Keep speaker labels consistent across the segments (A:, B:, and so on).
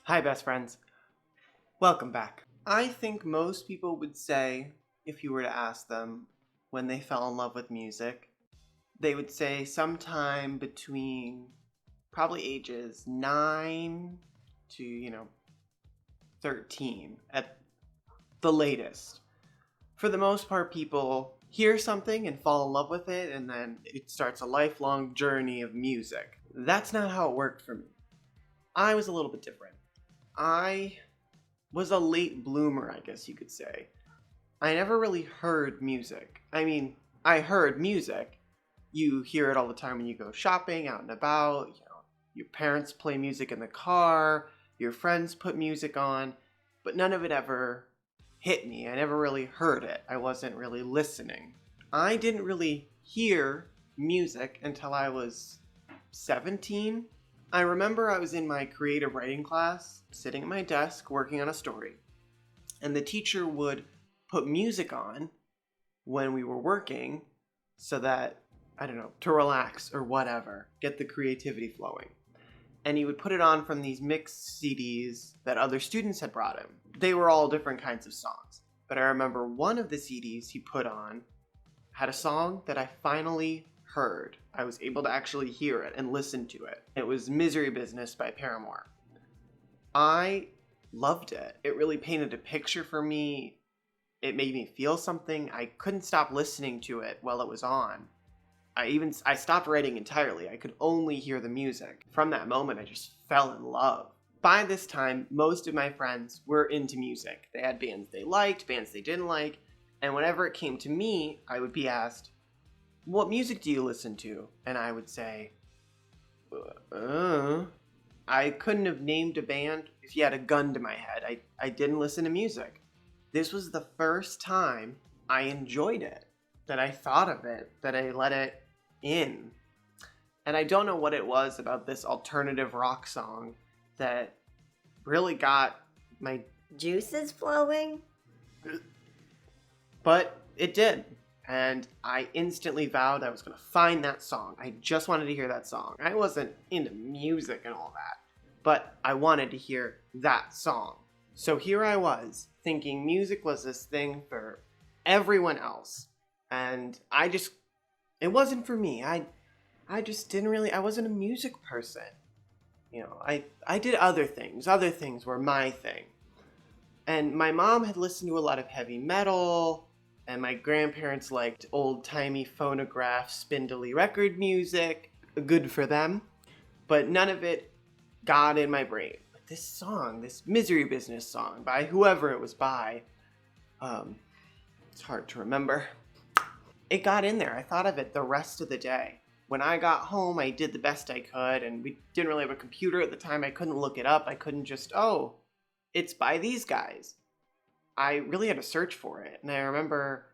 A: Hi, best friends. Welcome back. I think most people would say, if you were to ask them when they fell in love with music, they would say sometime between probably ages 9 to, 13 at the latest. For the most part, people hear something and fall in love with it, and then it starts a lifelong journey of music. That's not how it worked for me. I was a little bit different. I was a late bloomer, I guess you could say. I never really heard music. I mean, I heard music. You hear it all the time when you go shopping, out and about. Your parents play music in the car, your friends put music on, but none of it ever hit me. I never really heard it. I wasn't really listening. I didn't really hear music until I was 17. I remember I was in my creative writing class, sitting at my desk, working on a story, and the teacher would put music on when we were working so that, I don't know, to relax or whatever, get the creativity flowing. And he would put it on from these mixed CDs that other students had brought him. They were all different kinds of songs. But I remember one of the CDs he put on had a song that I finally heard. I was able to actually hear it and listen to it. It was Misery Business by Paramore. I loved it. It really painted a picture for me. It made me feel something. I couldn't stop listening to it while it was on. I stopped writing entirely. I could only hear the music. From that moment, I just fell in love. By this time, most of my friends were into music. They had bands they liked, bands they didn't like, and whenever it came to me, I would be asked, "What music do you listen to?" And I would say, I couldn't have named a band if you had a gun to my head. I didn't listen to music. This was the first time I enjoyed it, that I thought of it, that I let it in. And I don't know what it was about this alternative rock song that really got my
B: juices flowing?
A: But it did. And I instantly vowed I was going to find that song. I just wanted to hear that song. I wasn't into music and all that, but I wanted to hear that song. So here I was, thinking music was this thing for everyone else. And it wasn't for me. I just didn't really, I wasn't a music person. I did other things. Other things were my thing. And my mom had listened to a lot of heavy metal, and my grandparents liked old-timey phonograph, spindly record music. Good for them. But none of it got in my brain. But this song, this Misery Business song, by whoever it was by, it's hard to remember. It got in there. I thought of it the rest of the day. When I got home, I did the best I could, and we didn't really have a computer at the time. I couldn't look it up. I couldn't just, it's by these guys. I really had to search for it. And I remember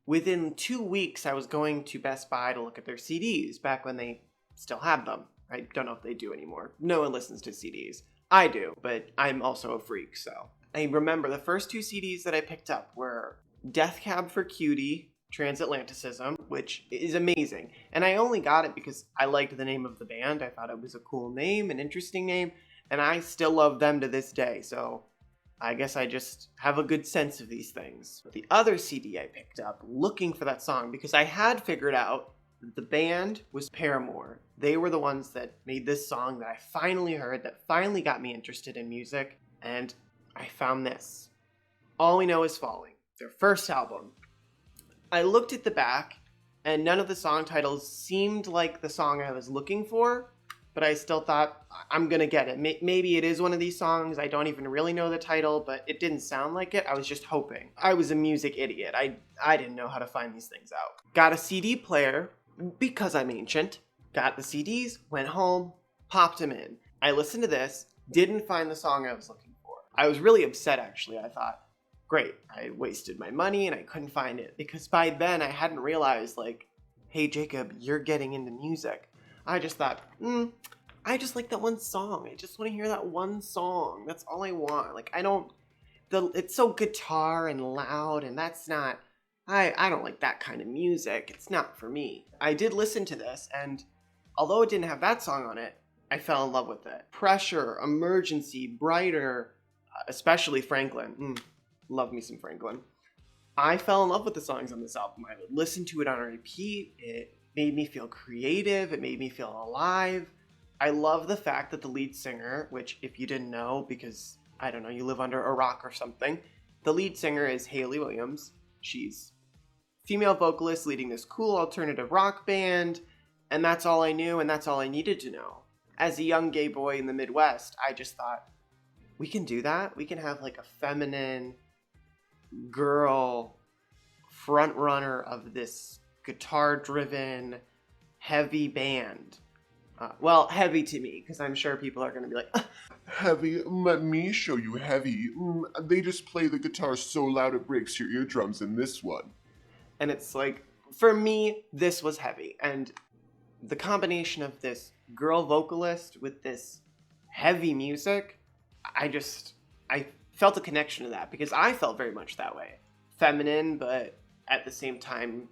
A: within 2 weeks, I was going to Best Buy to look at their CDs back when they still had them. I don't know if they do anymore. No one listens to CDs. I do, but I'm also a freak, so. I remember the first 2 CDs that I picked up were Death Cab for Cutie, Transatlanticism, which is amazing. And I only got it because I liked the name of the band. I thought it was a cool name, an interesting name, and I still love them to this day, so I guess I just have a good sense of these things. The other CD I picked up looking for that song because I had figured out that the band was Paramore. They were the ones that made this song that I finally heard, that finally got me interested in music, and I found this. All We Know Is Falling, their first album. I looked at the back, and none of the song titles seemed like the song I was looking for, but I still thought, I'm gonna get it. Maybe it is one of these songs. I don't even really know the title, but it didn't sound like it. I was just hoping. I was a music idiot. I didn't know how to find these things out. Got a CD player, because I'm ancient. Got the CDs, went home, popped them in. I listened to this, didn't find the song I was looking for. I was really upset, actually. I thought, great, I wasted my money and I couldn't find it. Because by then, I hadn't realized, hey, Jacob, you're getting into music. I just thought, I just like that one song. I just want to hear that one song. That's all I want. It's so guitar and loud, and that's not, I don't like that kind of music. It's not for me. I did listen to this, and although it didn't have that song on it, I fell in love with it. Pressure, Emergency, Brighter, especially Franklin. Love me some Franklin. I fell in love with the songs on this album. I would listen to it on a repeat. It made me feel creative. It made me feel alive. I love the fact that the lead singer, which if you didn't know, because, I don't know, you live under a rock or something, the lead singer is Hayley Williams. She's a female vocalist leading this cool alternative rock band, and that's all I knew and that's all I needed to know. As a young gay boy in the Midwest, I just thought, we can do that. We can have like a feminine girl front runner of this guitar-driven, heavy band. Well, heavy to me, because I'm sure people are going to be like,
C: Heavy? Let me show you heavy. They just play the guitar so loud it breaks your eardrums in this one.
A: And it's like, for me, this was heavy. And the combination of this girl vocalist with this heavy music, I felt a connection to that, because I felt very much that way. Feminine, but at the same time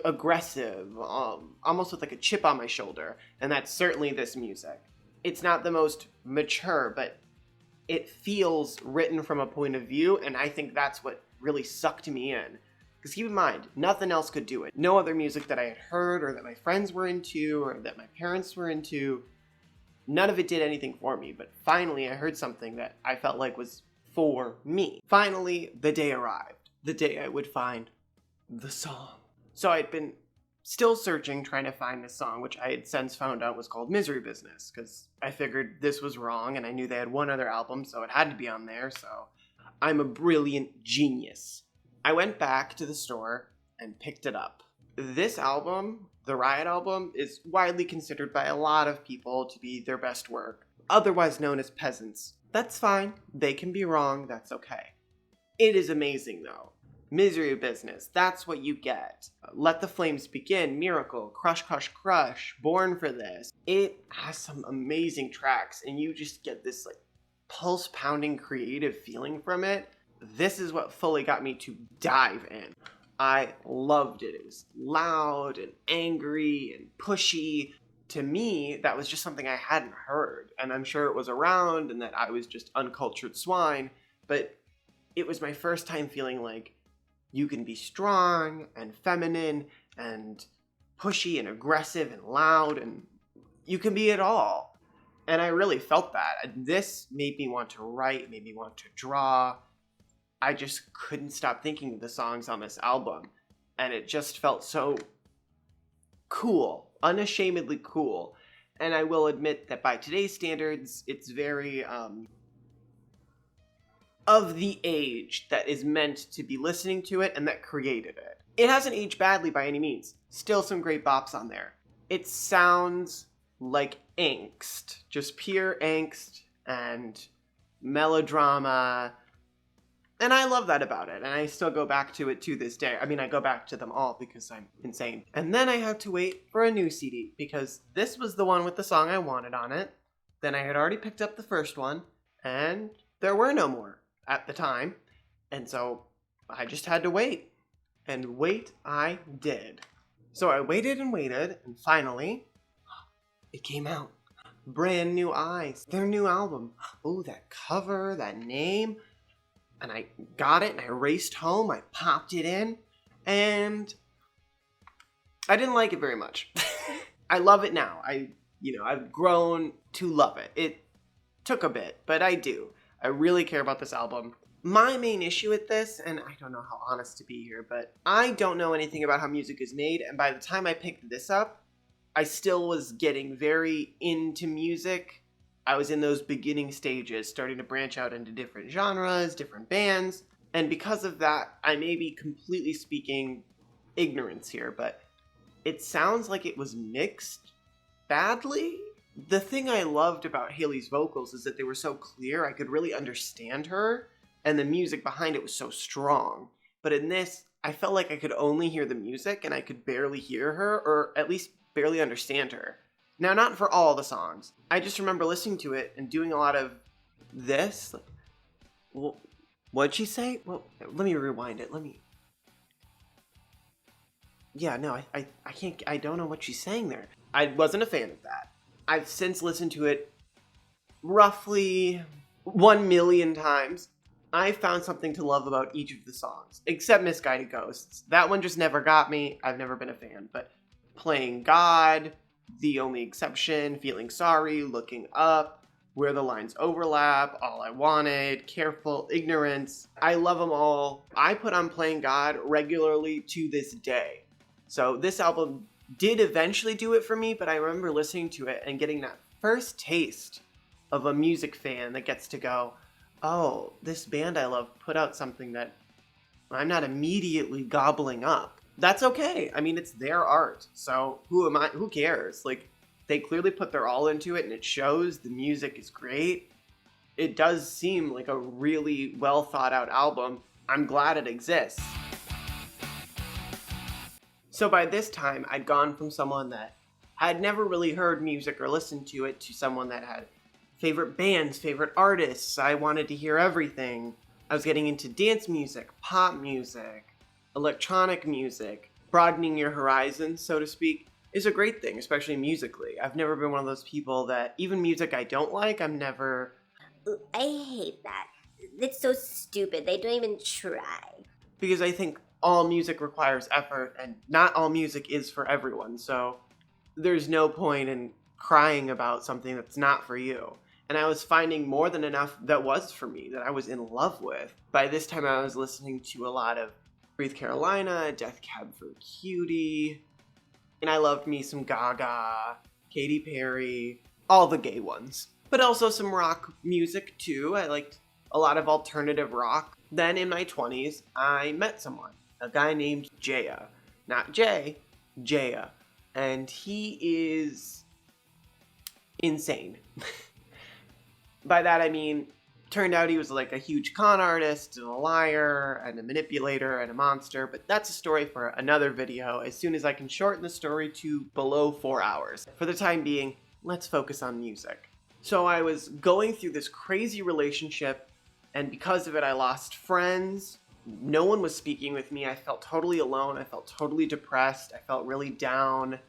A: aggressive, almost with like a chip on my shoulder, and that's certainly this music. It's not the most mature, but it feels written from a point of view, and I think that's what really sucked me in. Because keep in mind, nothing else could do it. No other music that I had heard, or that my friends were into, or that my parents were into, none of it did anything for me. But finally, I heard something that I felt like was for me. Finally, the day arrived. The day I would find the song. So I'd been still searching, trying to find this song, which I had since found out was called Misery Business, because I figured this was wrong, and I knew they had one other album, so it had to be on there, so I'm a brilliant genius. I went back to the store and picked it up. This album, the Riot album, is widely considered by a lot of people to be their best work, otherwise known as peasants. That's fine. They can be wrong. That's okay. It is amazing, though. Misery Business, that's what you get. Let the Flames Begin, Miracle, Crush, Crush, Crush, Born for This. It has some amazing tracks, and you just get this like pulse-pounding creative feeling from it. This is what fully got me to dive in. I loved it. It was loud and angry and pushy. To me, that was just something I hadn't heard, and I'm sure it was around and that I was just uncultured swine, but it was my first time feeling like you can be strong and feminine and pushy and aggressive and loud, and you can be it all. And I really felt that. This made me want to write, made me want to draw. I just couldn't stop thinking of the songs on this album. And it just felt so cool, unashamedly cool. And I will admit that by today's standards, it's very, of the age that is meant to be listening to it and that created it. It hasn't aged badly by any means. Still some great bops on there. It sounds like angst, just pure angst and melodrama. And I love that about it, and I still go back to it to this day. I mean, I go back to them all because I'm insane. And then I had to wait for a new CD, because this was the one with the song I wanted on it. Then I had already picked up the first one, and there were no more at the time. And so I just had to wait. And wait I did. So I waited and waited, and finally, it came out. Brand New Eyes, their new album. Oh, that cover, that name. And I got it, and I raced home, I popped it in, and I didn't like it very much. I love it now. I've grown to love it. It took a bit, but I do. I really care about this album. My main issue with this, and I don't know how honest to be here, but I don't know anything about how music is made, and by the time I picked this up, I still was getting very into music. I was in those beginning stages, starting to branch out into different genres, different bands, and because of that, I may be completely speaking ignorance here, but it sounds like it was mixed badly. The thing I loved about Hayley's vocals is that they were so clear, I could really understand her, and the music behind it was so strong. But in this, I felt like I could only hear the music, and I could barely hear her, or at least barely understand her. Now, not for all the songs. I just remember listening to it and doing a lot of this. Well, what'd she say? Well, let me rewind it. Yeah, no, I can't, I don't know what she's saying there. I wasn't a fan of that. I've since listened to it roughly 1,000,000 times. I found something to love about each of the songs, except Misguided Ghosts. That one just never got me. I've never been a fan. But Playing God, The Only Exception, Feeling Sorry, Looking Up, Where the Lines Overlap, All I Wanted, Careful, Ignorance. I love them all. I put on Playing God regularly to this day. So this album did eventually do it for me, but I remember listening to it and getting that first taste of a music fan that gets to go, oh, this band I love put out something that I'm not immediately gobbling up. That's okay. I mean, it's their art. So who am I? Who cares? Like, they clearly put their all into it and it shows. The music is great. It does seem like a really well thought out album. I'm glad it exists. So by this time, I'd gone from someone that had never really heard music or listened to it to someone that had favorite bands, favorite artists. I wanted to hear everything. I was getting into dance music, pop music, electronic music. Broadening your horizons, so to speak, is a great thing, especially musically. I've never been one of those people that, even music I don't like, I'm never...
B: I hate that. It's so stupid. They don't even try.
A: Because I think all music requires effort, and not all music is for everyone, so there's no point in crying about something that's not for you. And I was finding more than enough that was for me, that I was in love with. By this time, I was listening to a lot of Breathe Carolina, Death Cab for Cutie, and I loved me some Gaga, Katy Perry, all the gay ones. But also some rock music too. I liked a lot of alternative rock. Then in my 20s, I met someone, a guy named Jaya. Not Jay, Jaya. And he is insane. By that I mean, turned out he was like a huge con artist and a liar and a manipulator and a monster, but that's a story for another video as soon as I can shorten the story to below 4 hours. For the time being, let's focus on music. So I was going through this crazy relationship, and because of it I lost friends. No one was speaking with me. I felt totally alone. I felt totally depressed. I felt really down.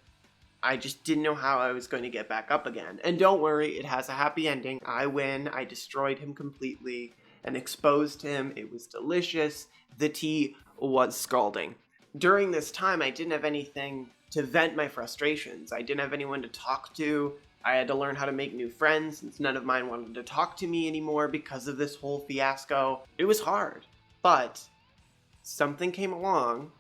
A: I just didn't know how I was going to get back up again. And don't worry, it has a happy ending. I win. I destroyed him completely and exposed him. It was delicious. The tea was scalding. During this time, I didn't have anything to vent my frustrations. I didn't have anyone to talk to. I had to learn how to make new friends since none of mine wanted to talk to me anymore because of this whole fiasco. It was hard, but something came along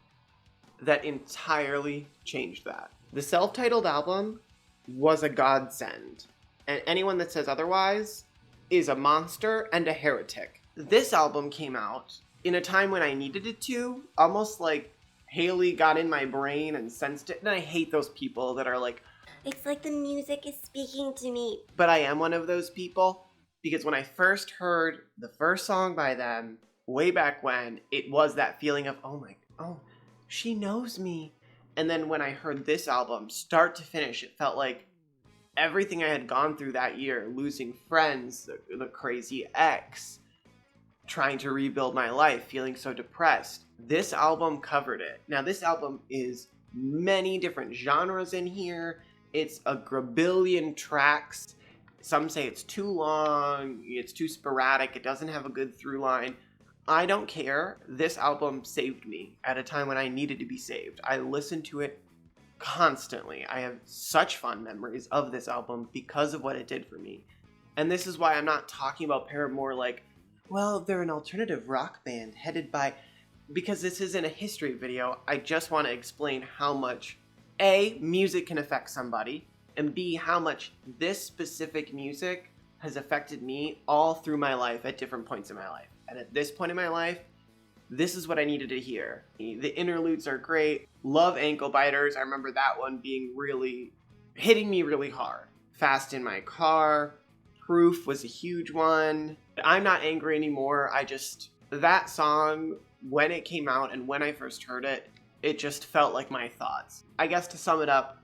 A: that entirely changed that. The self-titled album was a godsend, and anyone that says otherwise is a monster and a heretic. This album came out in a time when I needed it to, almost like Haley got in my brain and sensed it, and I hate those people that are like,
B: It's like the music is speaking to me.
A: but I am one of those people, because when I first heard the first song by them, way back when, it was that feeling of, oh, she knows me. And then when I heard this album, start to finish, it felt like everything I had gone through that year, losing friends, the crazy ex, trying to rebuild my life, feeling so depressed. This album covered it. Now, this album is many different genres in here. It's a grabillion tracks. Some say it's too long, it's too sporadic, it doesn't have a good through line. I don't care. This album saved me at a time when I needed to be saved. I listened to it constantly. I have such fond memories of this album because of what it did for me. And this is why I'm not talking about Paramore like, well, they're an alternative rock band headed by... Because this isn't a history video. I just want to explain how much, A, music can affect somebody, and B, how much this specific music has affected me all through my life at different points in my life. And at this point in my life, this is what I needed to hear. The interludes are great. Love Ankle Biters. I remember that one being really, hitting me really hard. Fast in My Car. Proof was a huge one. I'm Not Angry Anymore. That song, when it came out and when I first heard it, it just felt like my thoughts. I guess to sum it up,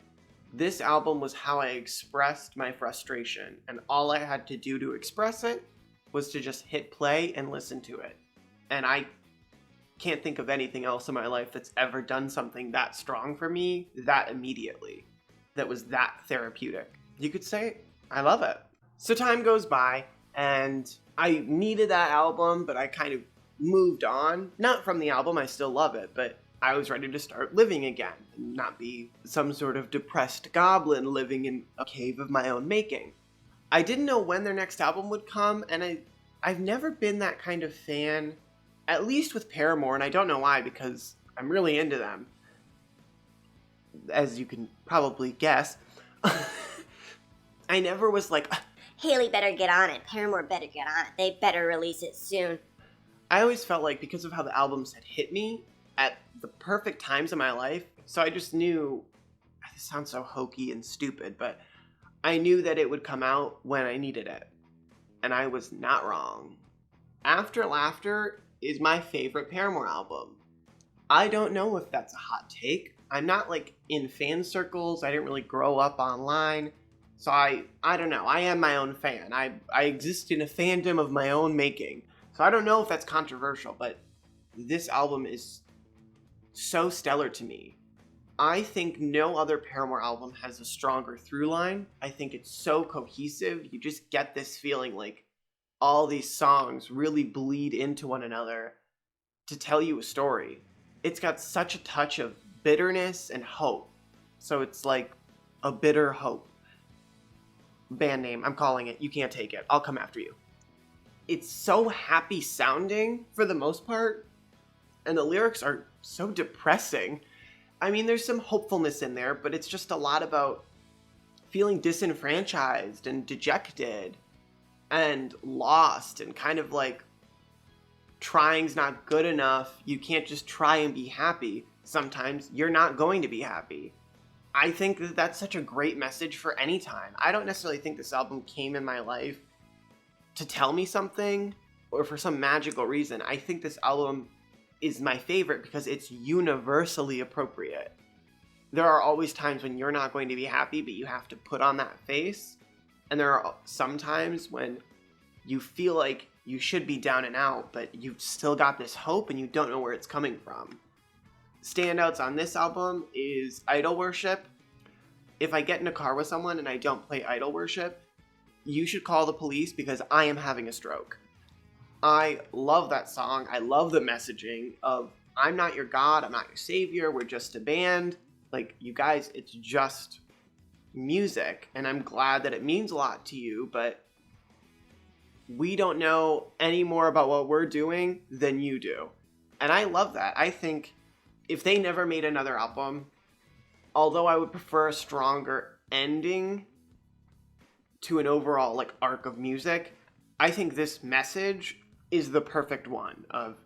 A: this album was how I expressed my frustration. And all I had to do to express it was to just hit play and listen to it. And I can't think of anything else in my life that's ever done something that strong for me that immediately, that was that therapeutic. you could say I love it. So time goes by, and I needed that album, but I kind of moved on. Not from the album, I still love it, but I was ready to start living again and not be some sort of depressed goblin living in a cave of my own making. I didn't know when their next album would come, and I've never been that kind of fan, at least with Paramore, and I don't know why, because I'm really into them. As you can probably guess. I never was like,
B: Haley better get on it. Paramore better get on it. They better release it soon.
A: I always felt like because of how the albums had hit me at the perfect times in my life, so I just knew, this sounds so hokey and stupid, but I knew that it would come out when I needed it. And I was not wrong. After Laughter is my favorite Paramore album. I don't know if that's a hot take. I'm not like in fan circles. I didn't really grow up online. So I don't know. I am my own fan. I exist in a fandom of my own making. So I don't know if that's controversial, but this album is so stellar to me. I think no other Paramore album has a stronger through line. I think it's so cohesive. You just get this feeling like all these songs really bleed into one another to tell you a story. It's got such a touch of bitterness and hope. So it's like a bitter hope. Band name, I'm calling it. You can't take it. I'll come after you. It's so happy sounding for the most part, and the lyrics are so depressing. I mean, there's some hopefulness in there, but it's just a lot about feeling disenfranchised and dejected and lost and kind of like trying's not good enough. You can't just try and be happy. Sometimes you're not going to be happy. I think that that's such a great message for any time. I don't necessarily think this album came in my life to tell me something or for some magical reason. I think this album is my favorite because it's universally appropriate. There are always times when you're not going to be happy, but you have to put on that face. And there are some times when you feel like you should be down and out, but you've still got this hope and you don't know where it's coming from. Standouts on this album is Idol Worship. If I get in a car with someone and I don't play Idol Worship, you should call the police because I am having a stroke. I love that song. I love the messaging of I'm not your God, I'm not your savior, we're just a band. Like, you guys, it's just music, and I'm glad that it means a lot to you, but we don't know any more about what we're doing than you do. And I love that. I think if they never made another album, although I would prefer a stronger ending to an overall like arc of music, I think this message is the perfect one of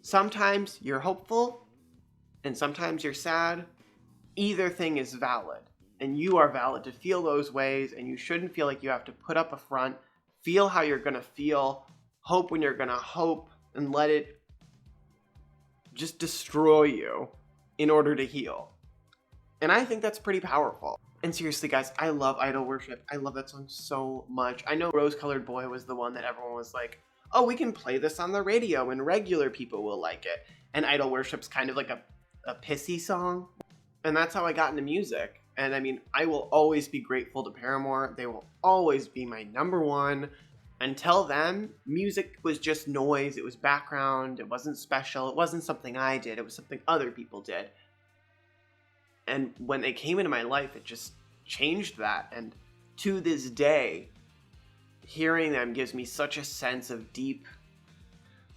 A: sometimes you're hopeful and sometimes you're sad. Either thing is valid, and you are valid to feel those ways, and you shouldn't feel like you have to put up a front, feel how you're going to feel, hope when you're going to hope, and let it just destroy you in order to heal. And I think that's pretty powerful. And seriously, guys, I love Idol Worship. I love that song so much. I know Rose Colored Boy was the one that everyone was like, oh, we can play this on the radio and regular people will like it. And Idol Worship's kind of like a pissy song. And that's how I got into music. And I mean, I will always be grateful to Paramore. They will always be my number one. Until then, music was just noise. It was background. It wasn't special. It wasn't something I did. It was something other people did. And when they came into my life, it just changed that. And to this day, hearing them gives me such a sense of deep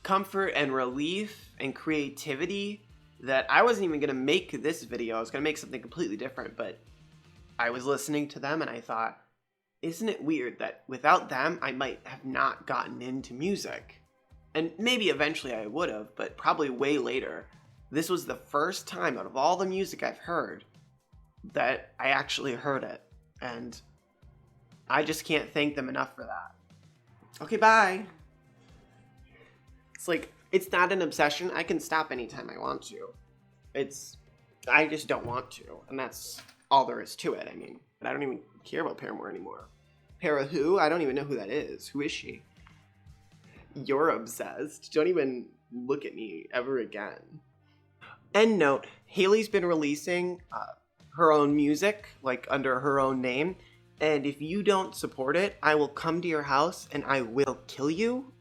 A: comfort and relief and creativity that I wasn't even going to make this video. I was going to make something completely different, but I was listening to them and I thought, isn't it weird that without them, I might have not gotten into music? And maybe eventually I would have, but probably way later. This was the first time out of all the music I've heard that I actually heard it. And I just can't thank them enough for that. Okay, bye. It's like, it's not an obsession. I can stop anytime I want to. I just don't want to. And that's all there is to it. I mean, I don't even care about Paramore anymore. Para who? I don't even know who that is. Who is she? You're obsessed. Don't even look at me ever again. End note, Haley's been releasing her own music, like under her own name. And if you don't support it, I will come to your house and I will kill you.